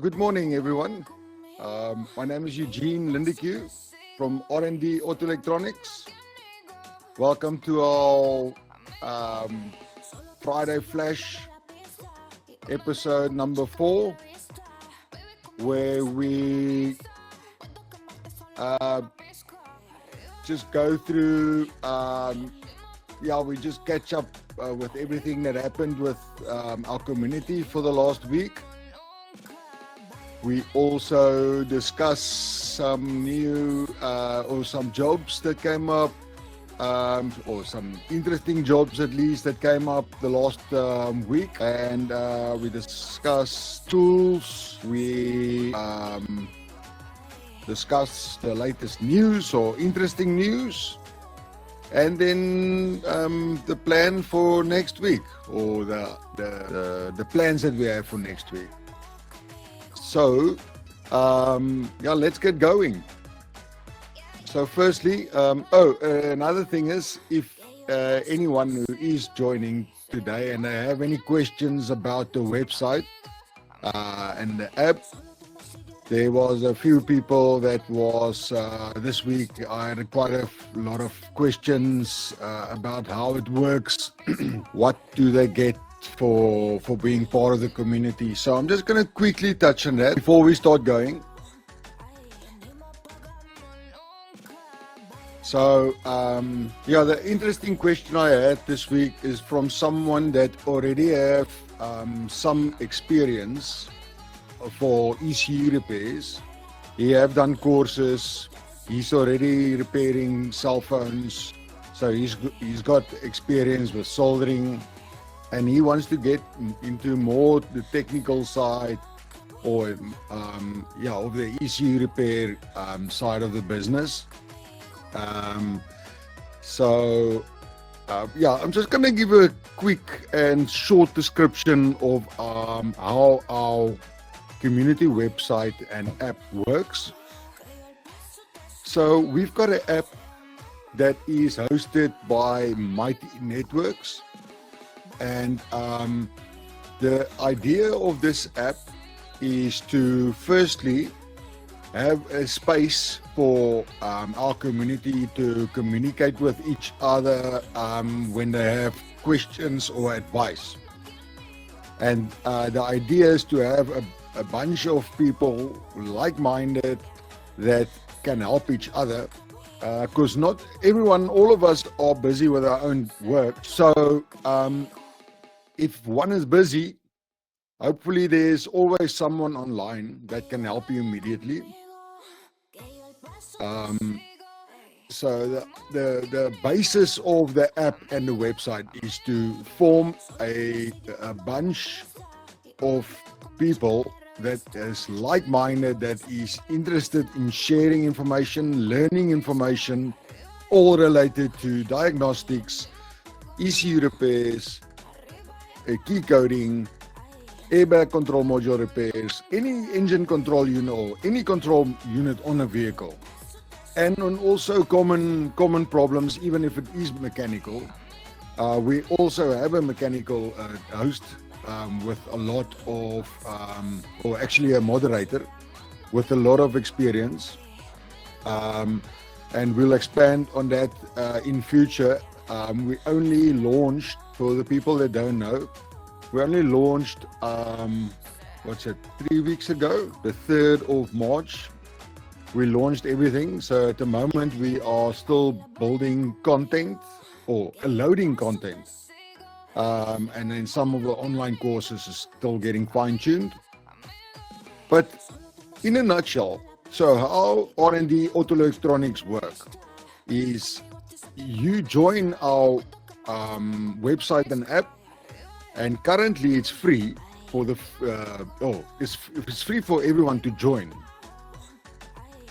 Good morning, everyone. My name is Eugene from R&D Auto Electronics. Welcome to our Friday Flash episode number 4, where we just go through, we just catch up with everything that happened with our community for the last week. We also discuss some new or some jobs that came up, or some interesting jobs at least that came up the last week, and we discuss tools. We discuss the latest news or interesting news, and then the plan for next week, or the plans that we have for next week. So, let's get going. So firstly, another thing is, if anyone who is joining today and they have any questions about the website and the app, there was a few people that was, this week, I had quite a lot of questions about how it works, what do they get for being part of the community. So I'm just going to quickly touch on that before we start going. So the interesting question I had this week is from someone that already have some experience for ECU repairs. He have done courses, he's already repairing cell phones, so he's got experience with soldering, and he wants to get into more the technical side, or of the ECU repair side of the business. I'm just going to give a quick and short description of how our community website and app works. So we've got an app that is hosted by Mighty Networks. And the idea of this app is to firstly have a space for our community to communicate with each other when they have questions or advice. And the idea is to have a bunch of people like-minded that can help each other, because not everyone, all of us are busy with our own work. So if one is busy, hopefully there's always someone online that can help you immediately. So the basis of the app and the website is to form a bunch of people that is like-minded, that is interested in sharing information, learning information, all related to diagnostics, ECU repairs, key coding, airbag control module repairs, any engine control unit or any control unit on a vehicle, and on also common problems, even if it is mechanical. We also have a mechanical host with a lot of, or actually a moderator with a lot of experience, and we'll expand on that in future. We only launched, for the people that don't know, we only launched 3 weeks ago, the 3rd of March. We launched everything. So at the moment we are still building content or loading content, and then some of the online courses is still getting fine-tuned. But in a nutshell, so how R&D Auto Electronics work is you join our website and app, and currently it's free for the it's free for everyone to join,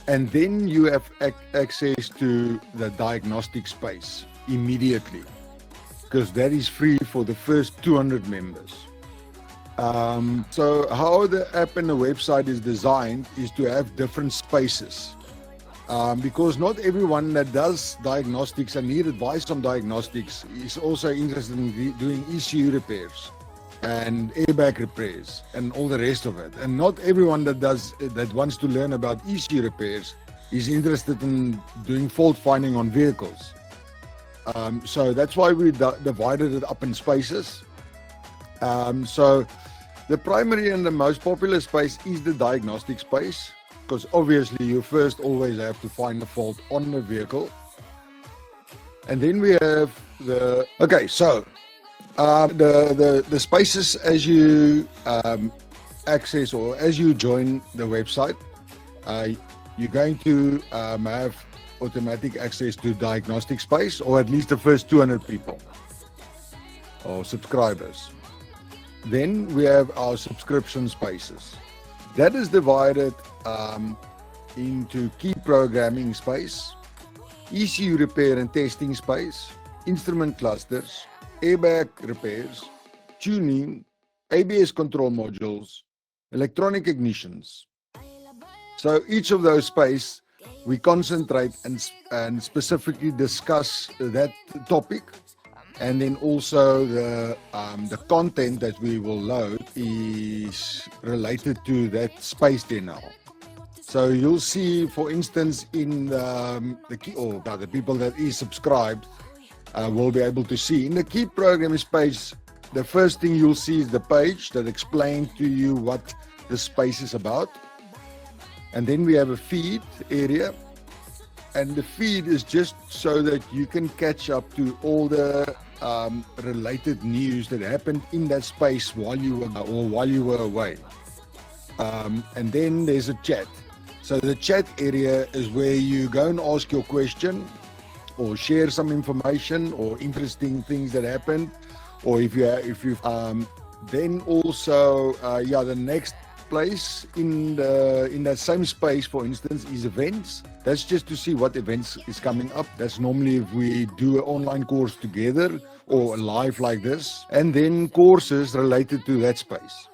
and then you have access to the diagnostic space immediately, because that is free for the first 200 members. So how the app and the website is designed is to have different spaces, because not everyone that does diagnostics and need advice on diagnostics is also interested in doing ECU repairs. and airbag repairs and all the rest of it. And not everyone that wants to learn about ECU repairs is interested in doing fault finding on vehicles. So that's why we divided it up in spaces. So the primary and the most popular space is the diagnostic space, because obviously you first always have to find the fault on the vehicle. And then we have the spaces as you access or as you join the website, you're going to have automatic access to diagnostic space, or at least the first 200 people or subscribers. Then we have our subscription spaces. That is divided into key programming space, ECU repair and testing space, instrument clusters, airbag repairs, tuning, ABS control modules, electronic ignitions. So each of those spaces, we concentrate and specifically discuss that topic, and then also the content that we will load is related to that space there now. So you'll see, for instance, in the people that is subscribed will be able to see in the key programming space. The first thing you'll see is the page that explains to you what the space is about. And then we have a feed area, and the feed is just so that you can catch up to all the related news that happened in that space while you were away. And then there's a chat. So the chat area is where you go and ask your question, or share some information or interesting things that happened, or if you then also the next place in that same space, for instance, is events. That's just to see what events is coming up. That's normally if we do an online course together or live like this, and then courses related to that space.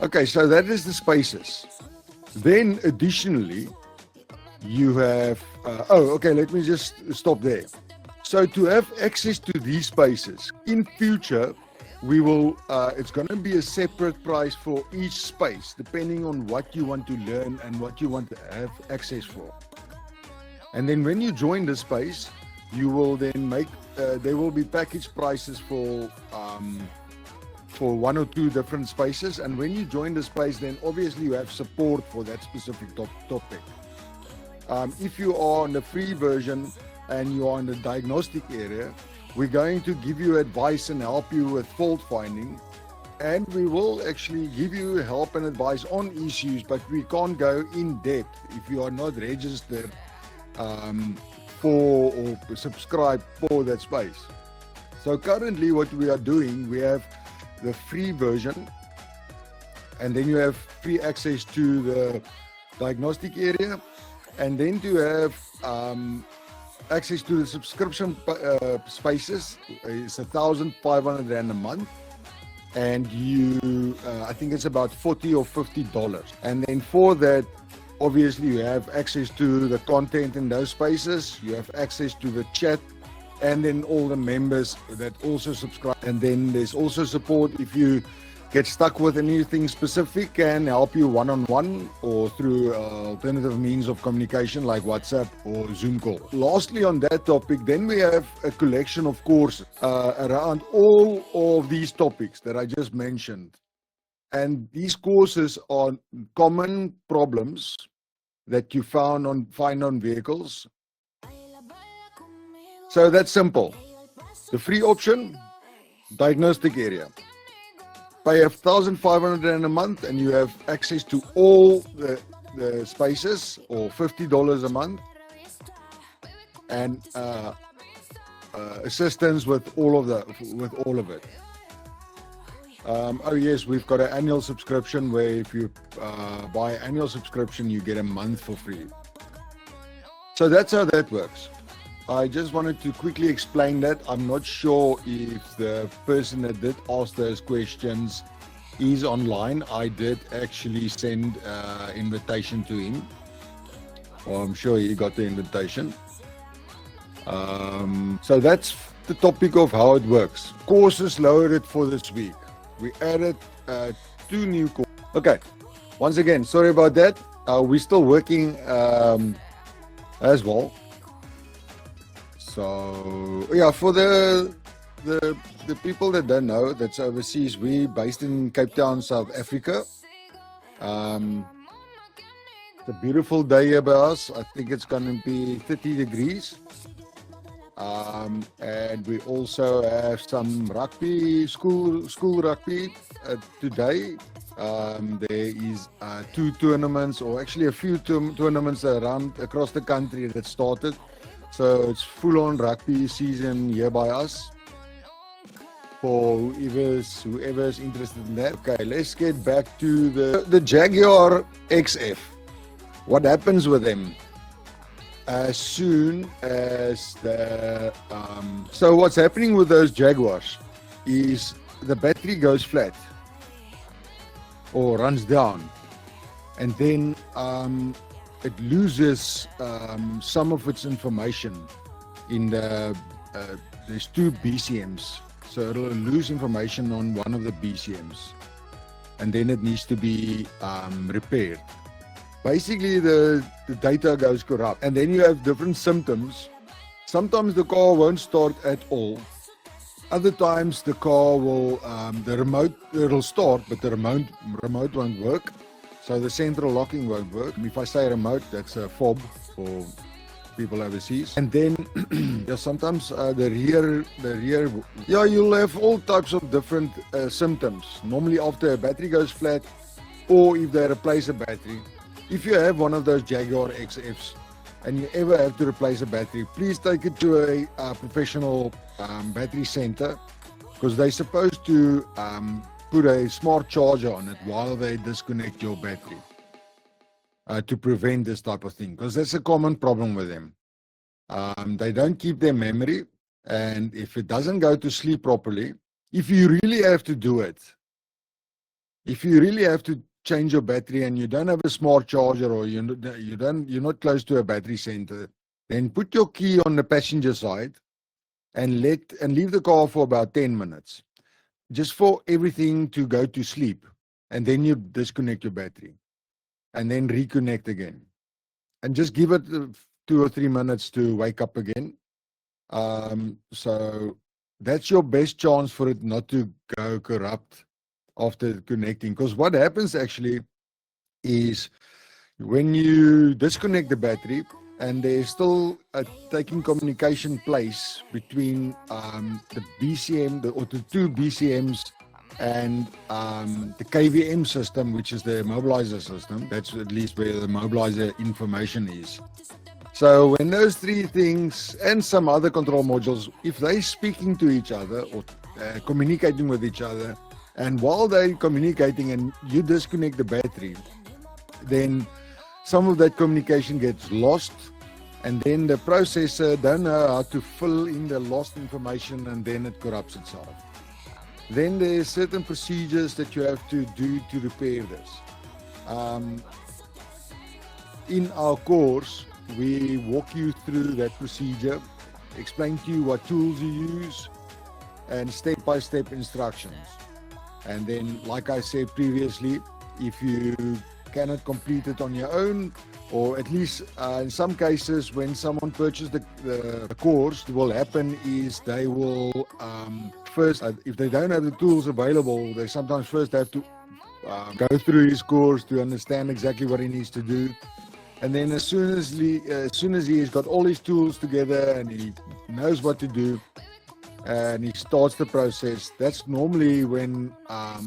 Okay, so that is the spaces. Then additionally, you have let me just stop there. So to have access to these spaces in future, we will it's going to be a separate price for each space, depending on what you want to learn and what you want to have access for. And then when you join the space, you will then make there will be package prices for one or two different spaces. And when you join the space, then obviously you have support for that specific topic. If you are on the free version and you are in the diagnostic area, we're going to give you advice and help you with fault finding, and we will actually give you help and advice on issues, but we can't go in depth if you are not registered for or subscribed for that space. So currently what we are doing, we have the free version, and then you have free access to the diagnostic area, and then to have access to the subscription spaces is 1,500 Rand a month, and you I think it's about $40 or $50. And then for that, obviously you have access to the content in those spaces, you have access to the chat, and then all the members that also subscribe. And then there's also support if you get stuck with anything specific, and help you one-on-one or through alternative means of communication like WhatsApp or Zoom call. Lastly, on that topic, then we have a collection of courses around all of these topics that I just mentioned. And these courses are common problems that you find on vehicles. So that's simple. The free option, diagnostic area. Pay 1,500 Rand a month and you have access to all the spaces, or $50 a month, and assistance with all of it. Oh yes, we've got an annual subscription where if you buy an annual subscription, you get a month for free. So that's how that works. I just wanted to quickly explain that. I'm not sure if the person that did ask those questions is online. I did actually send an invitation to him. Well, I'm sure he got the invitation. So that's the topic of how it works. Courses loaded for this week. We added 2 new courses. Okay, once again, sorry about that. We're still working as well. So yeah, for the people that don't know, that's overseas, we based in Cape Town, South Africa. It's a beautiful day here by us. I think it's going to be 30 degrees. And we also have some rugby, school rugby today. There is 2 tournaments, or actually a few tournaments around across the country that started. So it's full-on rugby season here by us. For whoever's interested in that. Okay, let's get back to the Jaguar XF. What happens with them? As soon as so what's happening with those Jaguars is the battery goes flat or runs down, and then it loses some of its information in there's 2 BCMs, so it'll lose information on one of the BCMs, and then it needs to be repaired. Basically, the data goes corrupt, and then you have different symptoms. Sometimes the car won't start at all. Other times the car will, the remote, it'll start, but the remote won't work. So the central locking won't work. If I say remote, that's a fob for people overseas. And then yeah, sometimes the rear, yeah, you'll have all types of different symptoms. Normally after a battery goes flat, or if they replace a battery. If you have one of those Jaguar XFs and you ever have to replace a battery, please take it to a professional battery center, because they're supposed to put a smart charger on it while they disconnect your battery to prevent this type of thing, because that's a common problem with them. They don't keep their memory, and if it doesn't go to sleep properly, if you really have to do it, if you really have to change your battery and you don't have a smart charger, or you're not close to a battery center, then put your key on the passenger side and leave the car for about 10 minutes, just for everything to go to sleep, and then you disconnect your battery and then reconnect again, and just give it 2 or 3 minutes to wake up again. So that's your best chance for it not to go corrupt after connecting. Because what happens actually is when you disconnect the battery and there's still taking communication place between the BCM or the 2 BCMs and the KVM system, which is the mobilizer system. That's at least where the mobilizer information is. So when those 3 things and some other control modules, if they're speaking to each other or communicating with each other, and while they're communicating and you disconnect the battery, then some of that communication gets lost, and then the processor don't know how to fill in the lost information, and then it corrupts itself. Then there's certain procedures that you have to do to repair this. In our course, we walk you through that procedure, explain to you what tools you use, and step-by-step instructions. And then, like I said previously, if you cannot complete it on your own, or at least in some cases when someone purchases the course, what will happen is they will first, if they don't have the tools available, they sometimes first have to go through his course to understand exactly what he needs to do. And then as soon as he's got all his tools together and he knows what to do, and he starts the process, that's normally when,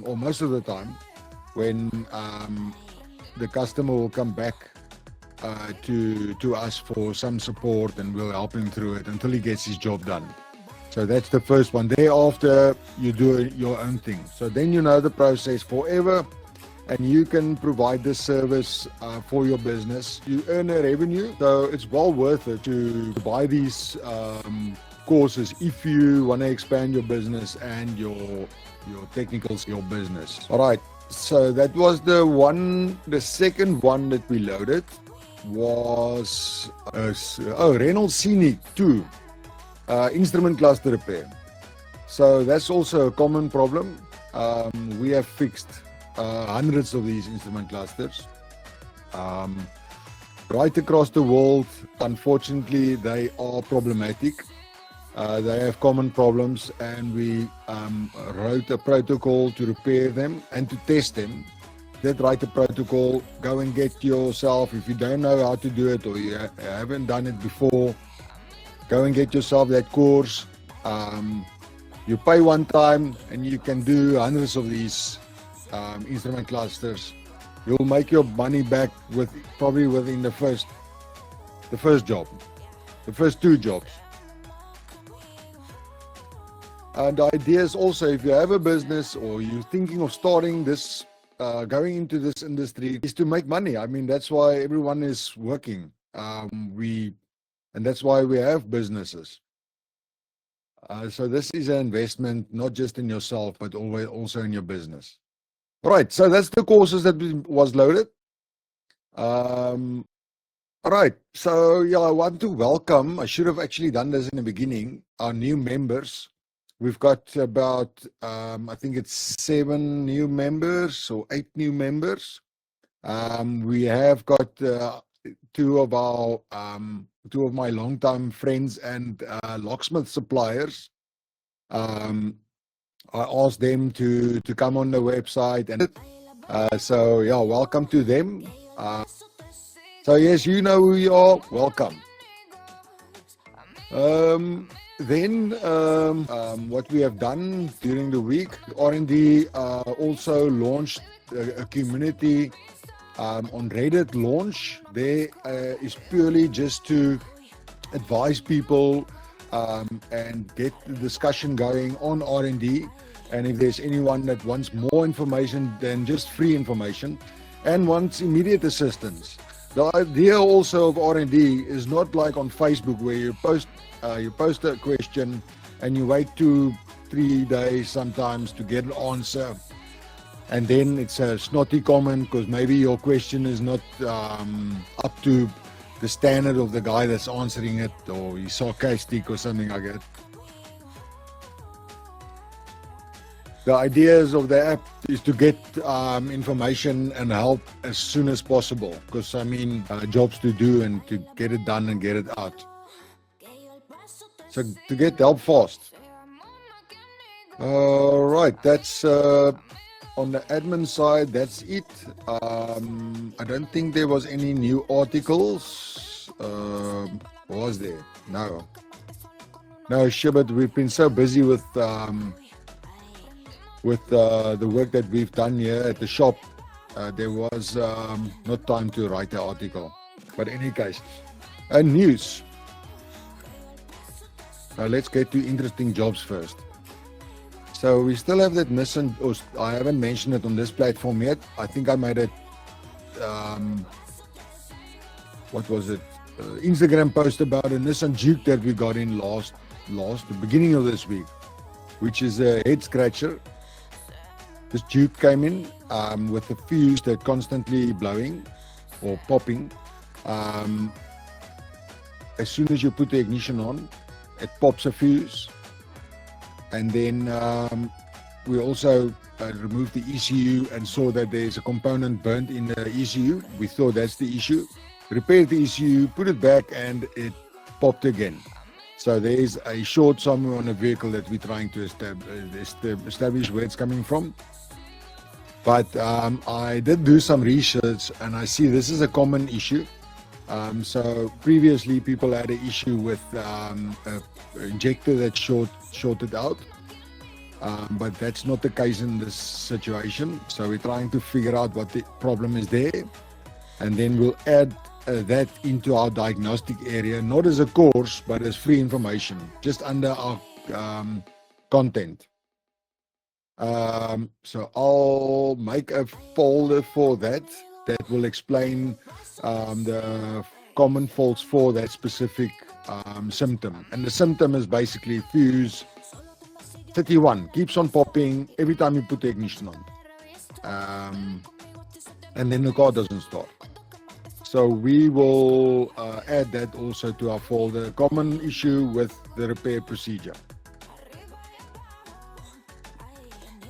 or most of the time, when the customer will come back to us for some support, and we'll help him through it until he gets his job done. So that's the first one. Thereafter, you do your own thing. So then you know the process forever, and you can provide this service for your business. You earn a revenue, so it's well worth it to buy these courses if you want to expand your business and your technicals, your business. All right, so that was the second one that we loaded was Reynolds Scenic 2 instrument cluster repair. So that's also a common problem. we have fixed hundreds of these instrument clusters. Right across the world, unfortunately, they are problematic. They have common problems, and we wrote a protocol to repair them and to test them. Did write a protocol, go and get yourself, if you don't know how to do it or you haven't done it before, go and get yourself that course. You pay one time and you can do hundreds of these instrument clusters. You'll make your money back probably within the first job, the first 2 jobs. And the idea is also, if you have a business or you're thinking of starting this, going into this industry, is to make money. I mean, that's why everyone is working. And that's why we have businesses. So this is an investment, not just in yourself, but also in your business. Right, so that's the courses that was loaded. All right, so yeah, I want to welcome, I should have actually done this in the beginning, our new members. We've got about, I think it's 7 new members or 8 new members. We have got 2 of my longtime friends and locksmith suppliers. I asked them to come on the website, and so yeah, welcome to them. So yes, you know who you are. Welcome. Then what we have done during the week, R&D also launched a community on Reddit launch. There is purely just to advise people and get the discussion going on R&D. And if there's anyone that wants more information than just free information and wants immediate assistance. The idea also of R&D is not like on Facebook where you post a question and you wait 2-3 days sometimes to get an answer, and then it's a snotty comment because maybe your question is not up to the standard of the guy that's answering it, or he's sarcastic or something like that. The ideas of the app is to get information and help as soon as possible, because I mean jobs to do and to get it done and get it out. So to get help fast. Right, that's on the admin side, that's it. I don't think there was any new articles. Was there? No, Shibit, we've been so busy with the work that we've done here at the shop. There was not time to write the article. But in any case, news. Now let's get to interesting jobs first. So we still have that Nissan, I haven't mentioned it on this platform yet. I think I made it, what was it? Instagram post about a Nissan Juke that we got in the beginning of this week, which is a head scratcher. This Juke came in with a fuse that constantly blowing or popping. As soon as you put the ignition on, it pops a fuse. And then we also removed the ECU and saw that there's a component burnt in the ECU. We thought that's the issue. Repaired the ECU, put it back, and it popped again. So there's a short somewhere on a vehicle that we're trying to establish where it's coming from. But I did do some research, and I see this is a common issue. So previously people had an issue with an injector that shorted out, but that's not the case in this situation. So we're trying to figure out what the problem is there, and then we'll add that into our diagnostic area, not as a course, but as free information, just under our content. So I'll make a folder for that will explain the common faults for that specific symptom. And the symptom is basically fuse 31, keeps on popping every time you put the ignition on. And then the car doesn't start. So we will add that also to our folder, common issue with the repair procedure.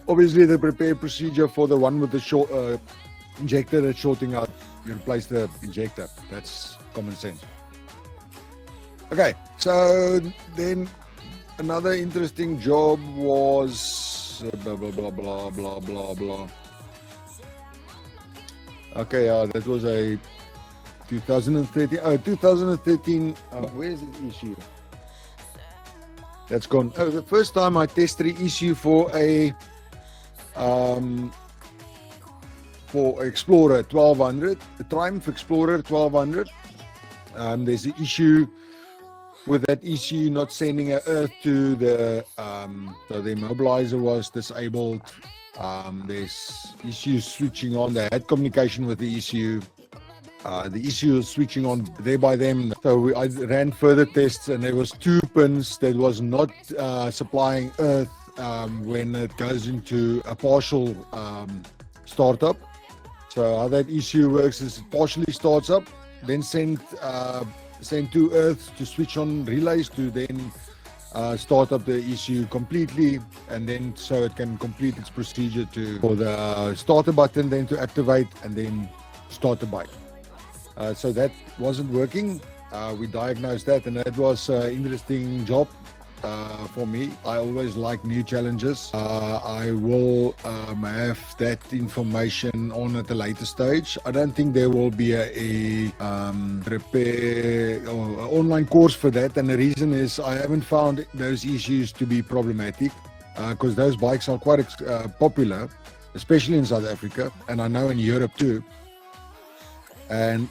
obviously the prepare procedure for the one with the short injector that's shorting out, you replace the injector. That's common sense. Okay, so then another interesting job was blah blah blah blah blah blah blah. Okay, that was a 2013. 2013. Where's the issue? That's gone. Oh, the first time I tested the issue for a Explorer 1200, the Triumph Explorer 1200. There's an issue with that issue not sending an earth to the so the immobilizer was disabled. There's issues switching on. They had communication with the issue. The issue was switching on there by them. So I ran further tests, and there was 2 pins that was not supplying earth when it goes into a partial startup. So how that issue works is it partially starts up, then send to earth to switch on relays to then start up the issue completely, and then so it can complete its procedure for the starter button, then to activate and then start the bike. So that wasn't working. We diagnosed that, and that was an interesting job for me. I always like new challenges. I will have that information on at a later stage. I don't think there will be a repair or online course for that, and the reason is I haven't found those issues to be problematic because those bikes are quite popular, especially in South Africa, and I know in Europe too. And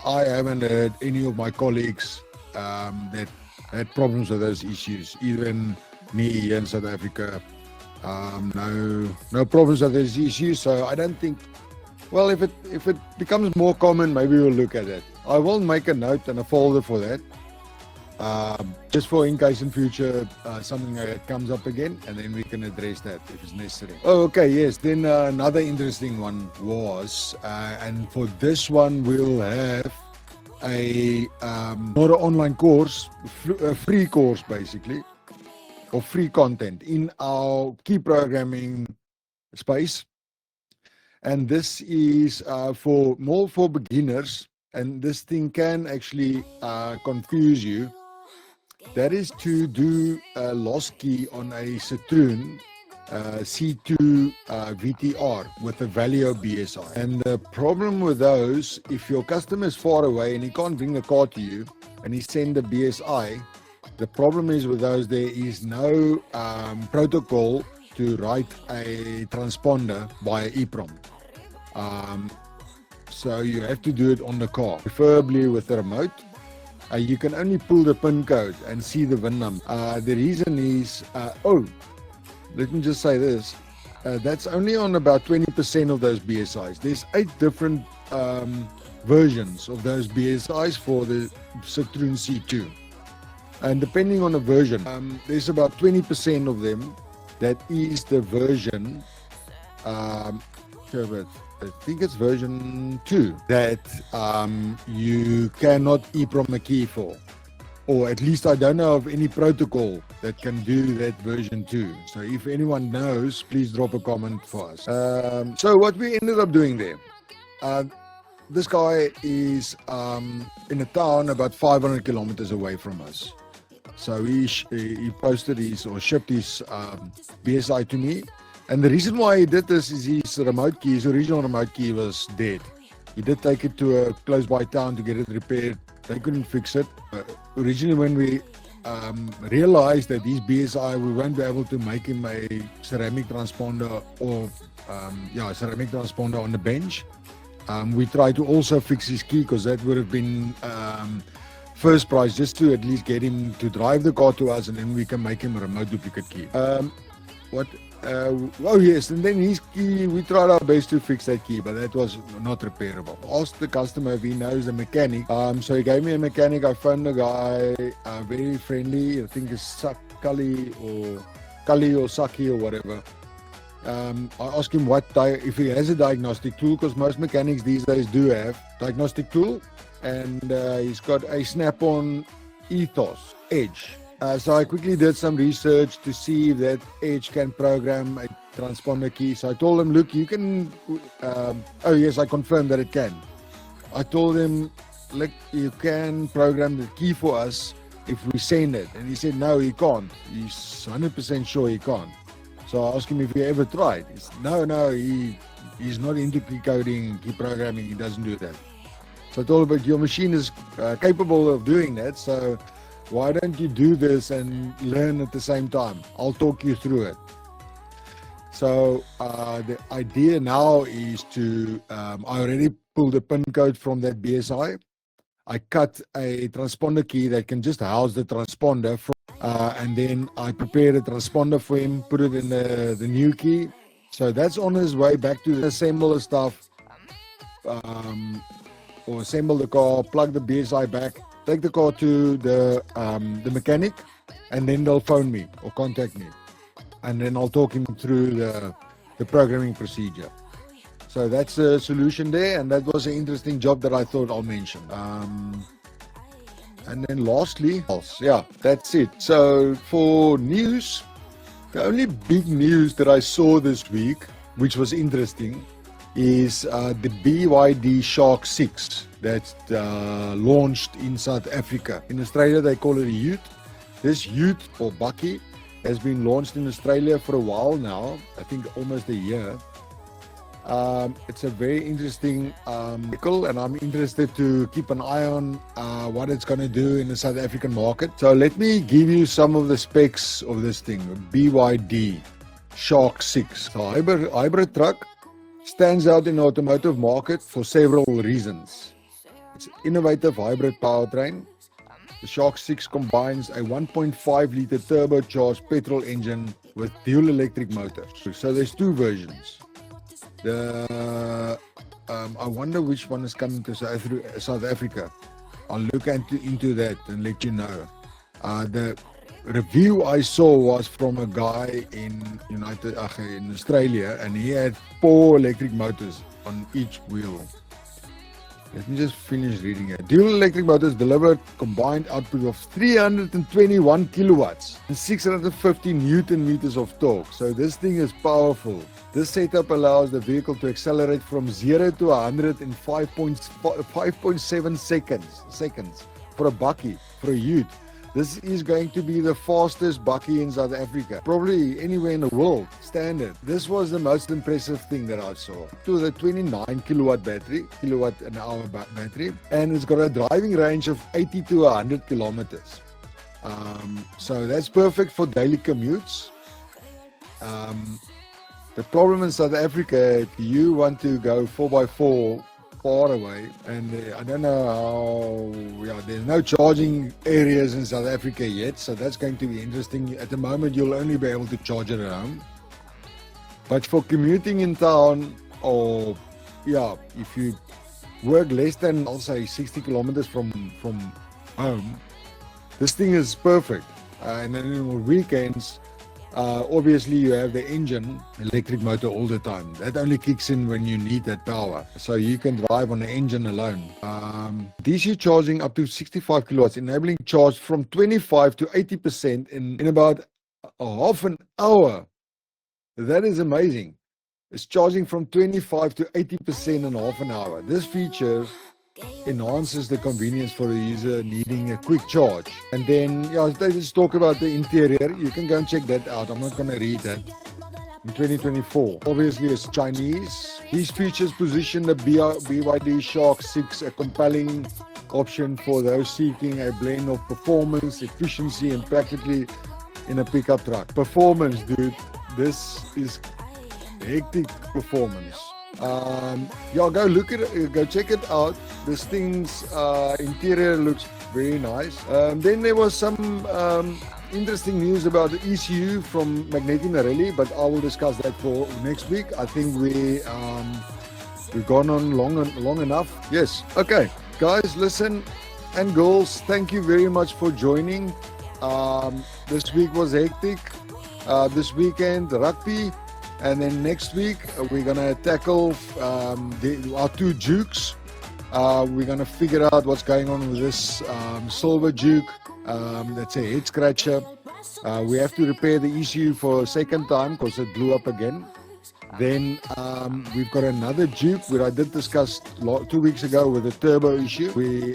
I haven't heard any of my colleagues that had problems with those issues. Even me here in South Africa, no problems with those issues. So I don't think. Well, if it becomes more common, maybe we'll look at it. I will make a note and a folder for that, just for in case in future something like that comes up again, and then we can address that if it's necessary. Oh, okay, yes. Then another interesting one was, and for this one we'll have a not an online course, a free course basically, or free content in our key programming space. And this is more for beginners, and this thing can actually confuse you. That is to do a loss key on a Citroen C2 VTR with a Valeo BSI. And the problem with those, if your customer is far away and he can't bring the car to you and he send the BSI, the problem is with those, there is no protocol to write a transponder by EEPROM. So you have to do it on the car, preferably with the remote. You can only pull the PIN code and see the VIN number. The reason is, let me just say this, that's only on about 20% of those BSIs. There's 8 different versions of those BSIs for the Citroen C2. And depending on the version, there's about 20% of them that is the version, I think it's version 2, that you cannot EEPROM a key for. Or at least I don't know of any protocol that can do that version 2. So if anyone knows, please drop a comment for us. So what we ended up doing there, this guy is in a town about 500 kilometers away from us. So he posted his or shipped his BSI to me. And the reason why he did this is his remote key, his original remote key was dead. He did take it to a close by town to get it repaired. They couldn't fix it. Originally when we realized that his BSI, we won't be able to make him a ceramic transponder or ceramic transponder on the bench. We tried to also fix his key because that would have been first prize, just to at least get him to drive the car to us, and then we can make him a remote duplicate key. Yes, and then his key, we tried our best to fix that key, but that was not repairable. Asked the customer if he knows the mechanic. So he gave me a mechanic. I found the guy very friendly. I think it's Kali or Saki or whatever. I asked him if he has a diagnostic tool, because most mechanics these days do have diagnostic tool, and he's got a Snap-on Ethos Edge. So I quickly did some research to see if that edge can program a transponder key. So I told him, look, you can, oh yes, I confirmed that it can. I told him, look, you can program the key for us if we send it. And he said, no, he can't. He's 100% sure he can't. So I asked him if he ever tried. He said, no, he's not into key coding, key programming, he doesn't do that. So I told him, but your machine is capable of doing that, so why don't you do this and learn at the same time? I'll talk you through it. So the idea now is to, I already pulled the pin code from that BSI. I cut a transponder key that can just house the transponder, and then I prepared a transponder for him, put it in the new key. So that's on his way back to assemble the stuff, or assemble the car, plug the BSI back, take the car to the mechanic, and then they'll phone me or contact me, and then I'll talk him through the programming procedure. So that's the solution there, and that was an interesting job that I thought I'll mention. And then lastly, yeah, that's it. So for news, the only big news that I saw this week, which was interesting, is the BYD Shark 6 that's launched in South Africa. In Australia, they call it a ute. This ute, or bakkie, has been launched in Australia for a while now, I think almost a year. It's a very interesting vehicle, and I'm interested to keep an eye on what it's going to do in the South African market. So let me give you some of the specs of this thing, BYD Shark 6. So hybrid truck. Stands out in the automotive market for several reasons. It's an innovative hybrid powertrain. The Shark 6 combines a 1.5 litre turbocharged petrol engine with dual electric motors. So there's two versions. I wonder which one is coming to South Africa. I'll look into that and let you know. The review I saw was from a guy in Australia, and he had 4 electric motors on each wheel. Let me just finish reading it. Dual electric motors deliver combined output of 321 kilowatts and 650 newton meters of torque. So this thing is powerful. This setup allows the vehicle to accelerate from 0 to 100 in 5.7 seconds for a bakkie, for a ute. This is going to be the fastest bakkie in South Africa, probably anywhere in the world, standard. This was the most impressive thing that I saw. To the 29 kilowatt an hour battery, and it's got a driving range of 80 to 100 kilometers. So that's perfect for daily commutes. The problem in South Africa, if you want to go 4x4 far away, and I don't know how, there's no charging areas in South Africa yet, so that's going to be interesting. At the moment, you'll only be able to charge it at home. But for commuting in town, or if you work less than, I'll say, 60 kilometers from home, this thing is perfect. And then on weekends, obviously you have the engine, electric motor all the time. That only kicks in when you need that power. So you can drive on the engine alone. DC charging up to 65 kilowatts, enabling charge from 25 to 80% in about a half an hour. That is amazing. It's charging from 25 to 80% in half an hour. This feature enhances the convenience for the user needing a quick charge. And then, let's talk about the interior. You can go and check that out. I'm not going to read that. In 2024, obviously it's Chinese. These features position the BYD Shark 6 a compelling option for those seeking a blend of performance, efficiency, and practically in a pickup truck. Performance, dude. This is hectic performance. Go look at it, go check it out. This thing's interior looks very nice. Then there was some interesting news about the ECU from Magneti Marelli, but I will discuss that for next week. I think we've gone on long enough. Yes. Okay, guys, listen, and girls, thank you very much for joining. This week was hectic. This weekend, rugby. And then next week, we're going to tackle our two Dukes. We're going to figure out what's going on with this silver Duke. That's a head scratcher. We have to repair the ECU for a second time because it blew up again. Then we've got another Duke where I did discuss 2 weeks ago with a turbo issue. We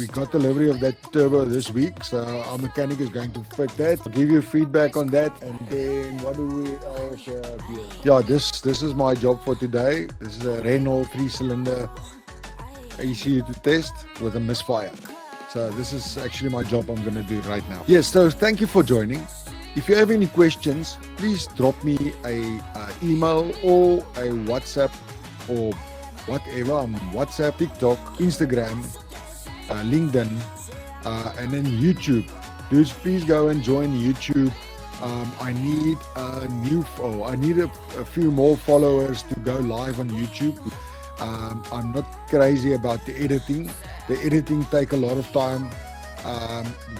got delivery of that turbo this week, so our mechanic is going to fit that. I'll give you feedback on that, and then what do we else have here? Yeah, this is my job for today. This is a Renault 3-cylinder ECU to test with a misfire. So this is actually my job I'm going to do right now. Yes, so thank you for joining. If you have any questions, please drop me a email or a WhatsApp or whatever. I'm WhatsApp, TikTok, Instagram, LinkedIn, and then YouTube. Please go and join YouTube. I need a few more followers to go live on YouTube. I'm not crazy about the editing. The editing take a lot of time,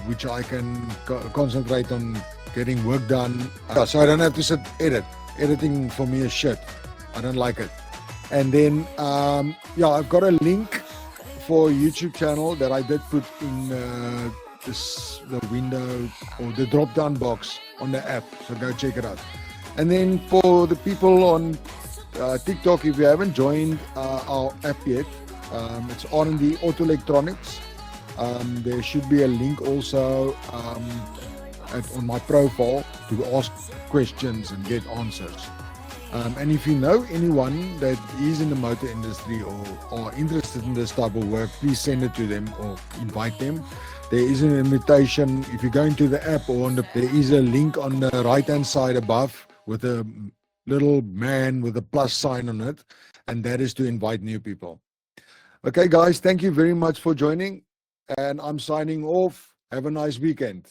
which I can concentrate on getting work done. So I don't have to sit edit. Editing for me is shit. I don't like it. And then, I've got a link for a YouTube channel that I did put in the window or the drop-down box on the app. So go check it out. And then for the people on TikTok, if you haven't joined our app yet, it's R&D Auto Electronics. There should be a link also on my profile to ask questions and get answers. And if you know anyone that is in the motor industry or are interested in this type of work, please send it to them or invite them. There is an invitation. If you go into the app there is a link on the right-hand side above with a little man with a plus sign on it, and that is to invite new people. Okay, guys, thank you very much for joining, and I'm signing off. Have a nice weekend.